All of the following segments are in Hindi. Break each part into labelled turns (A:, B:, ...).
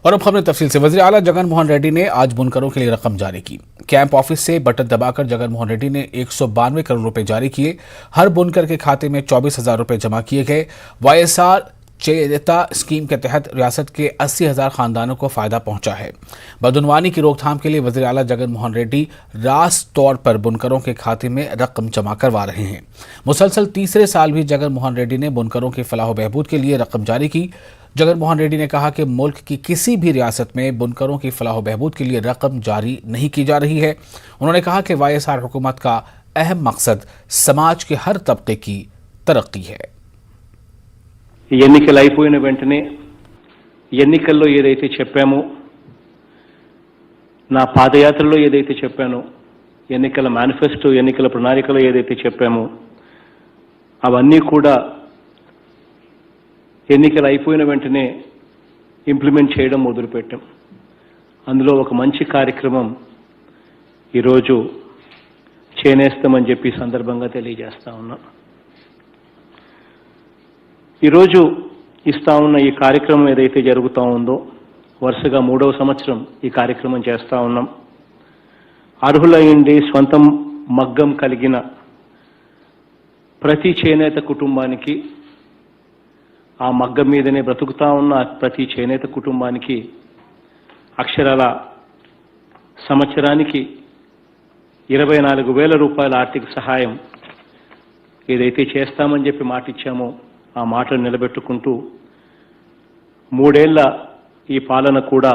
A: और अब खबरें तफसील से। वज़ीर आला जगन मोहन रेड्डी ने आज बुनकरों के लिए रकम जारी की। कैंप ऑफिस से बटन दबाकर जगन मोहन रेड्डी ने 192 करोड़ रुपए जारी किए। हर बुनकर के खाते में 24,000 रुपए जमा किए गए। वाईएसआर चेयता स्कीम के तहत रियासत के 80,000 खानदानों को फायदा पहुंचा है। बदनवानी की रोकथाम के लिए वज़ीर आला जगन मोहन रेड्डी रास तौर पर बुनकरों के खाते में रकम जमा करवा रहे हैं। मुसलसल तीसरे साल भी जगन मोहन रेड्डी ने बुनकरों की फलाह बहबूद के लिए रकम जारी की। जगन मोहन रेड्डी ने कहा कि मुल्क की किसी भी रियासत में बुनकरों की फलाह बहबूद के लिए रकम जारी नहीं की जा रही है। उन्होंने कहा कि वाईएसआर हुकूमत का अहम मकसद समाज के हर तबके की तरक्की है।
B: ఎన్నికలు అయిపోయిన వెంటనే ఎన్నికల్లో ఏదైతే చెప్పామో, నా పాదయాత్రలో ఏదైతే చెప్పానో, ఎన్నికల మేనిఫెస్టో ఎన్నికల ప్రణాళికలో ఏదైతే చెప్పామో అవన్నీ కూడా ఎన్నికలు అయిపోయిన వెంటనే ఇంప్లిమెంట్ చేయడం మొదలుపెట్టాం. అందులో ఒక మంచి కార్యక్రమం ఈరోజు చేనేస్తామని చెప్పి సందర్భంగా తెలియజేస్తా ఉన్నా. ఈరోజు ఇస్తా ఉన్న ఈ కార్యక్రమం ఏదైతే జరుగుతూ ఉందో వరుసగా 3వ సంవత్సరం ఈ కార్యక్రమం చేస్తూ ఉన్నాం. అర్హులైండి స్వంతం మగ్గం కలిగిన ప్రతి చేనేత కుటుంబానికి, ఆ మగ్గం మీదనే బ్రతుకుతా ఉన్న ప్రతి చేనేత కుటుంబానికి అక్షరాల సంవత్సరానికి 24,000 రూపాయల ఆర్థిక సహాయం ఏదైతే చేస్తామని చెప్పి మాట ఇచ్చామో ఆ మాటను నిలబెట్టుకుంటూ 3 ఏళ్ల ఈ పాలన కూడా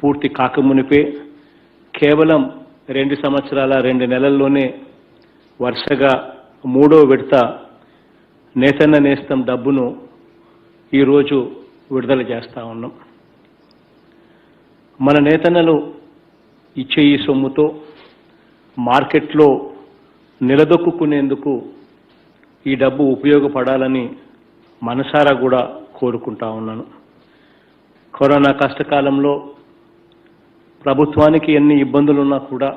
B: పూర్తి కాకమునిపే కేవలం 2 సంవత్సరాల 2 నెలల్లోనే వరుసగా 3వ విడత నేతన్న నేస్తం డబ్బును ఈరోజు విడుదల చేస్తూ ఉన్నాం. మన నేతన్నలు ఇచ్చే ఈ సొమ్ముతో మార్కెట్లో నిలదొక్కునేందుకు ఈ డబ్బు ఉపయోగపడాలని మనసారా కూడా కోరుకుంటా ఉన్నాను. కరోనా కష్టకాలంలో ప్రభుత్వానికి ఎన్ని ఇబ్బందులున్నా కూడా,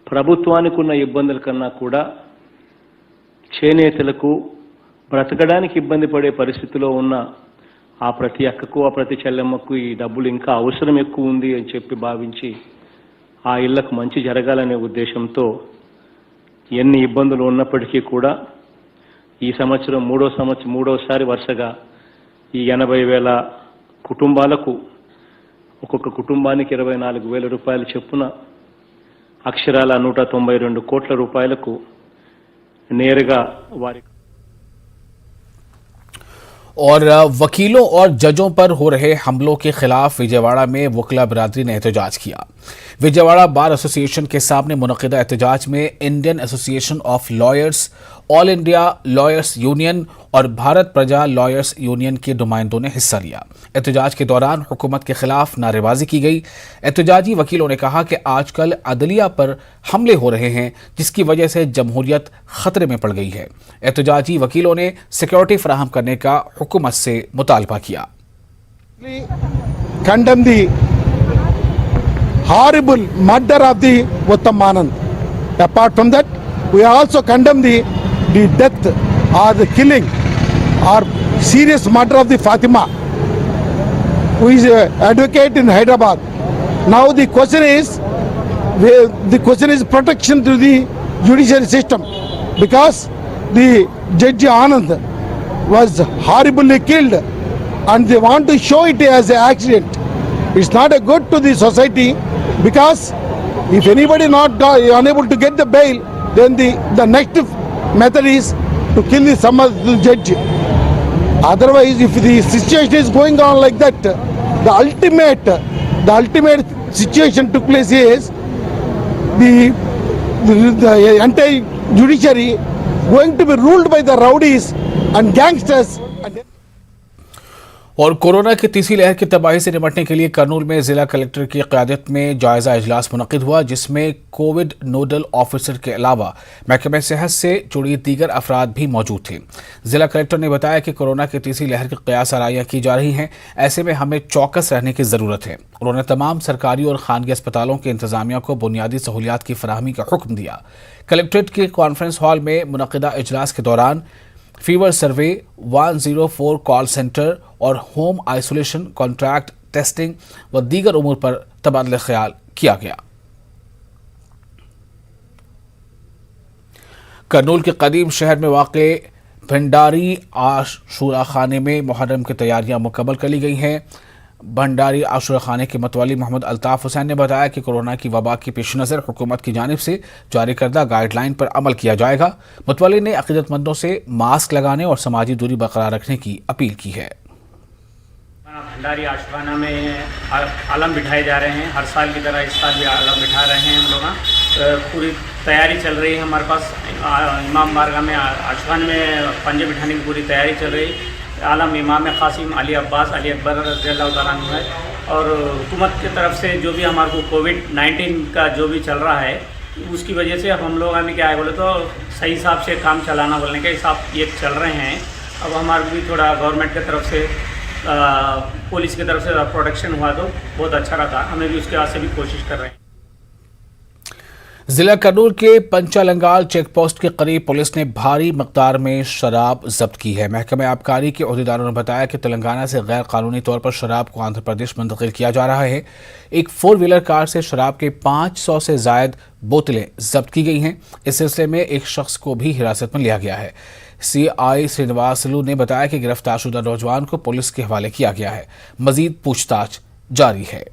B: ప్రభుత్వానికి ఉన్న ఇబ్బందుల కన్నా కూడా చేనేతలకు బ్రతకడానికి ఇబ్బంది పడే పరిస్థితిలో ఉన్న ఆ ప్రతి అక్కకు, ఆ ప్రతి చెల్లెమ్మకు ఈ డబ్బులు ఇంకా అవసరం ఎక్కువ ఉంది అని చెప్పి భావించి ఆ ఇళ్లకు మంచి జరగాలనే ఉద్దేశంతో ఎన్ని ఇబ్బందులు ఉన్నప్పటికీ కూడా ఈ సంవత్సరం మూడోసారి వరుసగా ఈ 80,000 కుటుంబాలకు ఒక్కొక్క కుటుంబానికి 24,000 రూపాయలు చొప్పున అక్షరాల 192 కోట్ల రూపాయలకు నేరుగా వారి
A: और वकीलों और जजों पर हो रहे हमलों के खिलाफ विजयवाड़ा में वकला बिरादरी ने एहतजाज किया। विजयवाड़ा बार एसोसिएशन के सामने मुनक़िदा एहतजाज में Indian association of lawyers, all India lawyers union और भारत प्रजा लॉयर्स यूनियन के नुमाइंदों ने हिस्सा लिया। एहतजाज के दौरान हुकूमत के खिलाफ नारेबाजी की गई। एहतजाजी वकीलों ने कहा कि आजकल अदलिया पर हमले हो रहे हैं, जिसकी वजह से जमहूरियत खतरे में पड़ गई है। एहतजाजी वकीलों ने सिक्योरिटी फराहम करने का हुकूमत से मुतालबा किया।
C: Condemn the horrible murder of the Uttam Anand. Apart from that, we also condemn the death or the killing or serious murder of the Fatima, who is an advocate in Hyderabad. Now the question is protection to the judiciary system, because the Judge Anand was horribly killed and they want to show it as an accident. It's not a good to the society, because if anybody not unable to get the bail, then the next method is to kill some of the judge. Otherwise, if the situation is going on like that, the ultimate situation took place is the entire judiciary going to be ruled by the rowdies and gangsters.
A: और कोरोना की तीसरी लहर की तबाही से निपटने के लिए कर्नूल में जिला कलेक्टर की क़यादत में जायजा इजलास मुनक़िद हुआ, जिसमें कोविड नोडल ऑफिसर के अलावा महकमे सेहत से जुड़ी दीगर अफराद भी मौजूद थे। जिला कलेक्टर ने बताया कि कोरोना की तीसरी लहर की क़यास आराइयाँ की जा रही हैं, ऐसे में हमें चौकस रहने की ज़रूरत है। उन्होंने तमाम सरकारी और खानगी अस्पतालों के इंतज़ामिया को बुनियादी सहूलियात की फराहमी का हुक्म दिया। कलेक्ट्रेट के कॉन्फ्रेंस हॉल में मुनक़िदा इजलास के दौरान फीवर सर्वे, 104 कॉल सेंटर और होम आइसोलेशन कॉन्ट्रैक्ट टेस्टिंग व दीगर उमूर पर तबादला ख्याल किया गया। करनूल के कदीम शहर में वाक़े भंडारी आशूरा खाने में मुहर्रम की तैयारियां मुकम्मल कर ली गई हैं। भंडारी आशूरा खाने के मतवाली मोहम्मद अल्ताफ़ हुसैन ने बताया कि कोरोना की वबा के पेश नज़र हुकूमत की जानिब से जारी करदा गाइडलाइन पर अमल किया जाएगा। मतवाली ने अक़ीदतमंदों से मास्क लगाने और समाजी दूरी बरकरार रखने की अपील की है।
D: भंडारी आशुखाना में आलम बिठाए जा रहे हैं। हर साल की तरह इस साल भी आलम बिठा रहे हैं हम लोग। पूरी तैयारी चल रही है हमारे पास। इमाम बारगाह में आशुखाना में पंजे बिठाने की पूरी तैयारी चल रही है। आलम इमाम क़ासिम अली अब्बास अली अकबर रज़ियल्लाहु तआला अन्हु है। और हुकूमत की तरफ से जो भी हमारे को कोविड-19 का जो भी चल रहा है उसकी वजह से अब हम लोग हमें क्या है बोले तो सही हिसाब से काम चलाना बोलने के हिसाब ये चल रहे हैं। अब हमारे भी थोड़ा गवर्नमेंट की तरफ से पुलिस की तरफ से प्रोटेक्शन हुआ तो बहुत अच्छा रहा। हमें भी उसके वास्ते भी कोशिश कर रहे हैं।
A: जिला करनूल के पंचालंगाल चेक पोस्ट के करीब पुलिस ने भारी मकदार में शराब जब्त की है। महकमे आबकारी के अहदेदारों ने बताया कि तेलंगाना से गैर कानूनी तौर पर शराब को आंध्र प्रदेश मुंतकिल किया जा रहा है। एक 4 व्हीलर कार से शराब के 500 से जायद बोतलें जब्त की गई हैं। इस सिलसिले में एक शख्स को भी हिरासत में लिया गया है। CI श्रीनिवासलू ने बताया कि गिरफ्तारशुदा नौजवान को पुलिस के हवाले किया गया है। मजीद पूछताछ जारी है।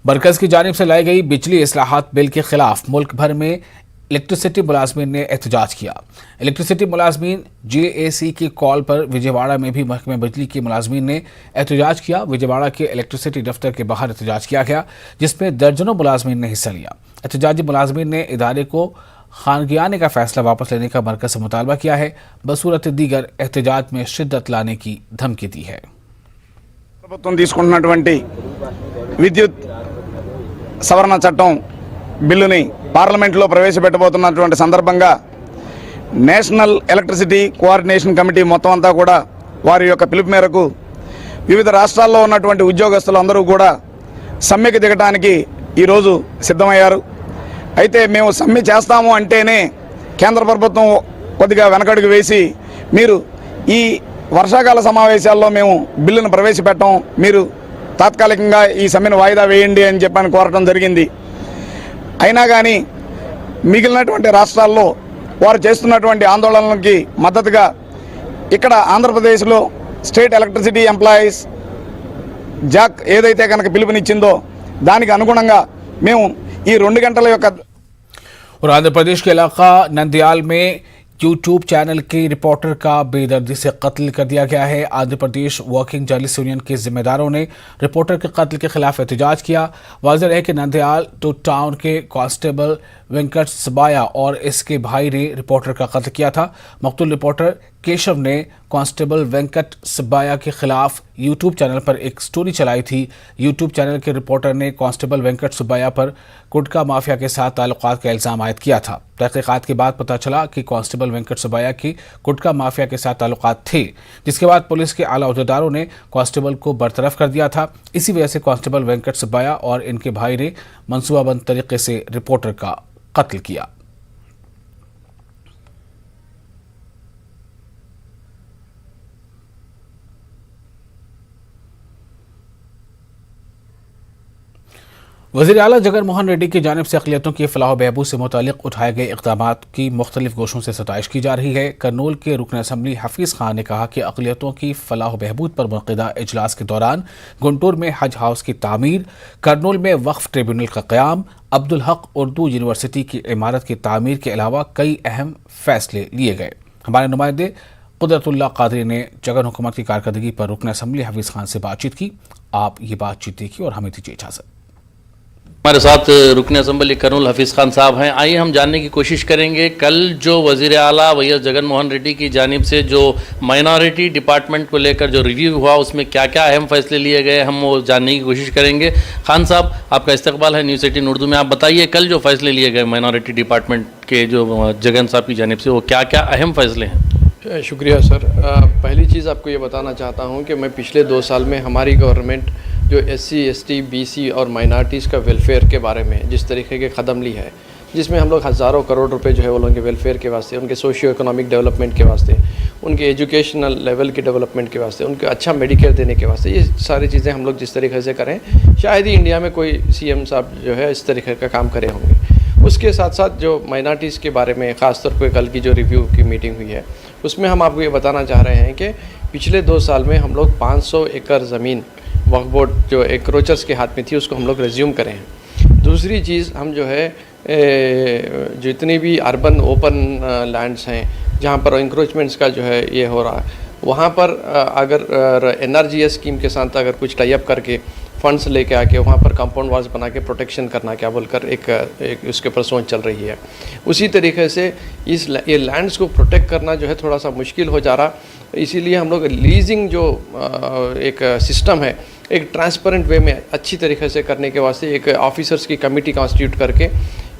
A: मरकज की जानिब से लाई गई बिजली इस्लाहात बिल के खिलाफ मुल्क भर में इलेक्ट्रिसिटी मुलाजमीन ने एहतजाज किया। इलेक्ट्रिसिटी मुलाजमीन JAC की कॉल पर विजयवाड़ा में भी महकमे बिजली के मुलाजमीन ने एहतजाज किया। विजयवाड़ा के इलेक्ट्रिसिटी दफ्तर के बाहर एहतजाज किया गया, जिसमें दर्जनों मुलाजमीन ने हिस्सा लिया। एहतजाजी मुलाजमीन ने इदारे को खानगियाने का फैसला वापस लेने का मरकज से मुतालबा किया है। बसूरत दीगर एहतजाज में शिद्दत लाने की धमकी दी है।
E: విద్యుత్ సవరణ చట్టం బిల్లుని పార్లమెంట్లో ప్రవేశపెట్టబోతున్నటువంటి సందర్భంగా నేషనల్ ఎలక్ట్రిసిటీ కోఆర్డినేషన్ కమిటీ మొత్తం అంతా కూడా వారి యొక్క పిలుపు మేరకు వివిధ రాష్ట్రాల్లో ఉన్నటువంటి ఉద్యోగస్తులు అందరూ కూడా సమ్మెకి దిగడానికి ఈరోజు సిద్ధమయ్యారు. అయితే మేము సమ్మె చేస్తాము అంటేనే కేంద్ర ప్రభుత్వం కొద్దిగా వెనకడుగు వేసి మీరు ఈ వర్షాకాల సమావేశాల్లో మేము బిల్లును ప్రవేశపెట్టం, మీరు తాత్కాలికంగా ఈ సమ్మెను వాయిదా వేయండి అని చెప్పని కోరటం జరిగింది. అయినా కానీ మిగిలినటువంటి రాష్ట్రాల్లో వారు చేస్తున్నటువంటి ఆందోళనలకి మద్దతుగా ఇక్కడ ఆంధ్రప్రదేశ్లో స్టేట్ ఎలక్ట్రిసిటీ ఎంప్లాయీస్ జాక్ ఏదైతే కనుక పిలుపునిచ్చిందో దానికి అనుగుణంగా మేము ఈ 2 గంటల యొక్క
A: और आंध्र प्रदेश के इलाका नंदयाल में यूट्यूब चैनल के रिपोर्टर का बेदर्दी से कत्ल कर दिया गया है। Andhra Pradesh working journalist union के जिम्मेदारों ने रिपोर्टर के कत्ल के खिलाफ एहतजाज किया। वाज़ेह है कि नंदयाल टू टाउन के कांस्टेबल वेंकट सबाया और इसके भाई ने रिपोर्टर का कत्ल किया था। मकतूल रिपोर्टर केशव ने कांस्टेबल वेंकट सबाया के खिलाफ यूट्यूब चैनल पर एक स्टोरी चलाई थी। यूट्यूब चैनल के रिपोर्टर ने कांस्टेबल वेंकट सबाया पर गुटखा माफिया के साथ ताल्लुकात का इल्ज़ाम आयद किया था। तहकीकात के बाद पता चला कि कांस्टेबल वेंकट सबाया की गुटखा माफिया के साथ ताल्लुकात थे, जिसके बाद पुलिस के आला अहदेदारों ने कांस्टेबल को बरतरफ कर दिया था। इसी वजह से कांस्टेबल वेंकट सबाया और इनके भाई ने मनसूबाबंद तरीके से रिपोर्टर का कत्ल किया। वज़ीर आला जगन मोहन रेड्डी की जानिब से अक़लियतों की फ़लाह बहबूद से मुतालिक उठाए गए इक़दामात की मुख्तलिफ गोशों से सताइश की जा रही है। करनूल के रुकन असम्बली हफीज़ खान ने कहा कि अक़लियतों की फ़लाह बहबूद पर मुनक़िदा इजलास के दौरान गुंटूर में हज हाउस की तामीर, करनूल में वक्फ ट्रिब्यूनल का क़याम, अब्दुल हक उर्दू यूनिवर्सिटी की इमारत की तामीर के अलावा कई अहम फ़ैसले लिए गए। हमारे नुमाइंदे कुदरतुल्लाह कादरी ने जगन हुकूमत की कारकर्दगी पर रुकन असम्बली हफीज़ खान से बातचीत की। आप ये बातचीत देखिए और हमें दीजिए इजाज़त।
F: हमारे साथ रुकन असम्बली करनूल हफीज़ खान साहब हैं। आइए हम जानने की कोशिश करेंगे कल जो वज़ीर आला वैएस जगन मोहन रेड्डी की जानिब से जो माइनॉरिटी डिपार्टमेंट को लेकर जो रिव्यू हुआ उसमें क्या क्या अहम फैसले लिए गए हम वो जानने की कोशिश करेंगे। खान साहब, आपका इस्तकबाल है न्यूज़ 18 उर्दू में। आप बताइए कल जो फैसले लिए गए माइनॉरिटी डिपार्टमेंट के जो जगन साहब की जानिब से वो क्या क्या अहम फैसले हैं?
G: शुक्रिया सर। पहली चीज़ आपको ये बताना चाहता हूँ कि मैं पिछले 2 साल में हमारी गवर्नमेंट जो SC, ST, BC और माइनॉरिटीज़ का वेलफेयर के बारे में जिस तरीके के कदम ली है, जिसमें हम लोग हज़ारों करोड़ रुपए जो है वो लोगों के वेलफेयर के वास्ते, उनके सोशियो इकोनॉमिक डेवलपमेंट के वास्ते उनके एजुकेशनल लेवल के डेवलपमेंट के वास्ते, उनको अच्छा मेडिकेयर देने के वास्ते, ये सारी चीज़ें हम लोग जिस तरीके से करें, शायद ही इंडिया में कोई सीएम साहब जो है इस तरीके का काम करे होंगे। उसके साथ साथ जो माइनॉरिटीज़ के बारे में ख़ासतौर पर कल की जो रिव्यू की मीटिंग हुई है उसमें हम आपको ये बताना चाह रहे हैं कि पिछले 2 साल में हम लोग 500 एकड़ ज़मीन वक्फ बोर्ड जो एंक्रोचर्स के हाथ में थी उसको हम लोग रिज्यूम करें हैं। दूसरी चीज़, हम जो है जितनी भी अर्बन ओपन लैंड्स हैं जहाँ पर इंक्रोचमेंट्स का जो है ये हो रहा है, वहाँ पर अगर एनआरजीएस स्कीम के साथ अगर कुछ टाई अप करके फंड्स लेके आके वहाँ पर कंपाउंड वॉल्स बना के प्रोटेक्शन करना क्या बोलकर एक उसके ऊपर सोच चल रही है। उसी तरीके से ये लैंड्स को प्रोटेक्ट करना जो है थोड़ा सा मुश्किल हो जा रहा, इसीलिए हम लोग लीजिंग जो एक सिस्टम है एक ट्रांसपेरेंट वे में अच्छी तरीके से करने के वास्ते एक ऑफिसर्स की कमेटी कॉन्स्टिट्यूट करके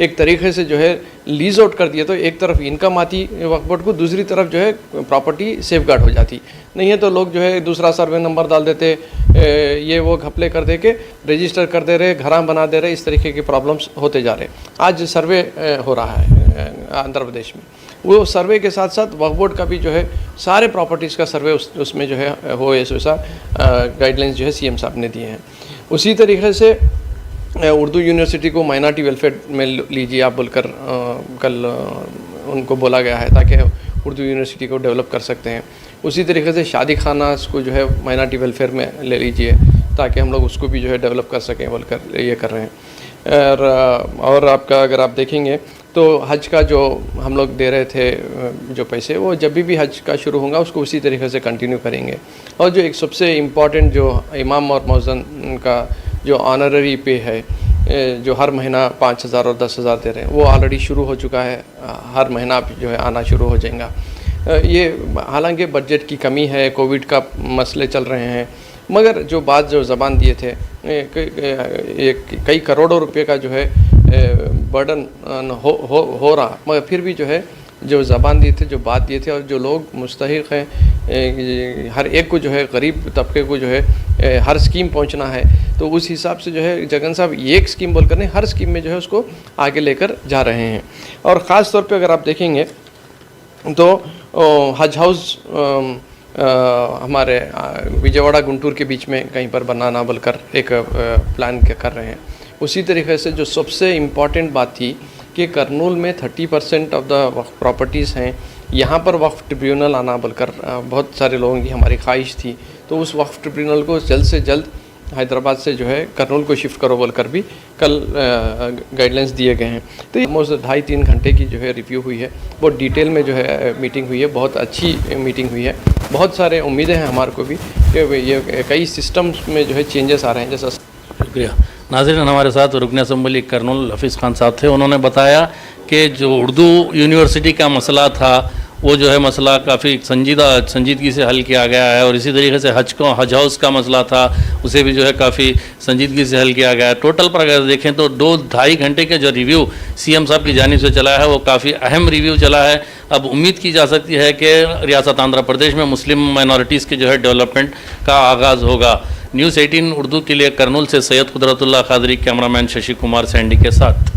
G: एक तरीके से जो है लीज आउट कर दिया, तो एक तरफ इनकम आती वक्फ बोर्ड को, दूसरी तरफ जो है प्रॉपर्टी सेफगार्ड हो जाती। नहीं है तो लोग जो है दूसरा सर्वे नंबर डाल देते, ये वो घपले कर दे के रजिस्टर कर दे रहे, घरां बना दे रहे, इस तरीके के प्रॉब्लम्स होते जा रहे। आज सर्वे हो रहा है आंध्र प्रदेश में, वो सर्वे के साथ साथ वक्फ बोर्ड का भी जो है सारे प्रॉपर्टीज़ का सर्वे उसमें जो है हो, ऐसा गाइडलाइंस जो है सीएम साहब ने दिए हैं। उसी तरीके से उर्दू यूनिवर्सिटी को माइनॉरिटी वेलफेयर में लीजिए आप बोलकर कल उनको बोला गया है ताकि उर्दू यूनिवर्सिटी को डेवलप कर सकते हैं। उसी तरीके से शादी खाना को जो है माइनॉरिटी वेलफेयर में ले लीजिए ताकि हम लोग उसको भी जो है डेवलप कर सकें बोलकर ये कर रहे हैं। और आपका अगर आप देखेंगे तो हज का जो हम लोग दे रहे थे जो पैसे, वो जब भी हज का शुरू होगा उसको उसी तरीके से कंटिन्यू करेंगे। और जो एक सबसे इम्पॉर्टेंट जो इमाम और मौज़िन का जो ऑनररी पे है जो हर महीना 5,000 और 10,000 दे रहे हैं, वो ऑलरेडी शुरू हो चुका है, हर महीना जो है आना शुरू हो जाएगा। ये हालांकि बजट की कमी है, कोविड का मसले चल रहे हैं, मगर जो बात जो ज़बान दिए थे कई करोड़ों रुपए का जो है बर्डन हो रहा, मगर फिर भी जो है जो ज़बान दिए थे, जो बात दिए थे, और जो लोग मुस्तहिक हैं हर एक को जो है गरीब तबके को जो है हर स्कीम पहुंचना है, तो उस हिसाब से जो है जगन साहब एक स्कीम बोलकर नहीं, हर स्कीम में जो है उसको आगे लेकर जा रहे हैं। और ख़ास तौर पे अगर आप देखेंगे तो हज हाउस हमारे विजयवाड़ा गुंटूर के बीच में कहीं पर बनाना बोलकर एक प्लान कर रहे हैं। उसी तरीके से जो सबसे इम्पॉर्टेंट बात थी कि करनूल में 30% ऑफ द वक्फ प्रॉपर्टीज़ हैं, यहाँ पर वक्फ ट्रिब्यूनल आना बोलकर बहुत सारे लोगों की हमारी ख्वाहिश थी, तो उस वक्फ ट्रिब्यूनल को जल्द से जल्द हैदराबाद से जो है करनूल को शिफ्ट करो बोलकर भी कल गाइडलाइंस दिए गए हैं। तो ऑलमोस्ट 2.5-3 घंटे की जो है रिव्यू हुई है, बहुत डिटेल में जो है मीटिंग हुई है, बहुत अच्छी मीटिंग हुई है। बहुत सारे उम्मीदें हैं हमारे को भी कि ये कई सिस्टम्स में जो है चेंजेस आ रहे हैं। जैसा
F: शुक्रिया। नाज़रीन, हमारे साथ रुकन असम्बली कर्नूल हफीज़ खान साहब थे, उन्होंने बताया कि जो उर्दू यूनिवर्सिटी का मसला था वो जो है मसला काफ़ी संजीदगी से हल किया गया है, और इसी तरीके से हज हाउस का मसला था उसे भी जो है काफ़ी संजीदगी से हल किया गया है। टोटल पर अगर देखें तो 2-2.5 घंटे के जो रिव्यू सीएम साहब की जानिब से चला है वो काफ़ी अहम रिव्यू चला है। अब उम्मीद की जा सकती है कि रियासत आंध्र प्रदेश में मुस्लिम माइनॉरिटीज़ के जो है डेवलपमेंट का आगाज़ होगा। न्यूज़ 18 उर्दू के लिए करनूल से सैयद कुदरतुल्लाह कादरी, कैमरामैन शशि कुमार सैंडी के साथ।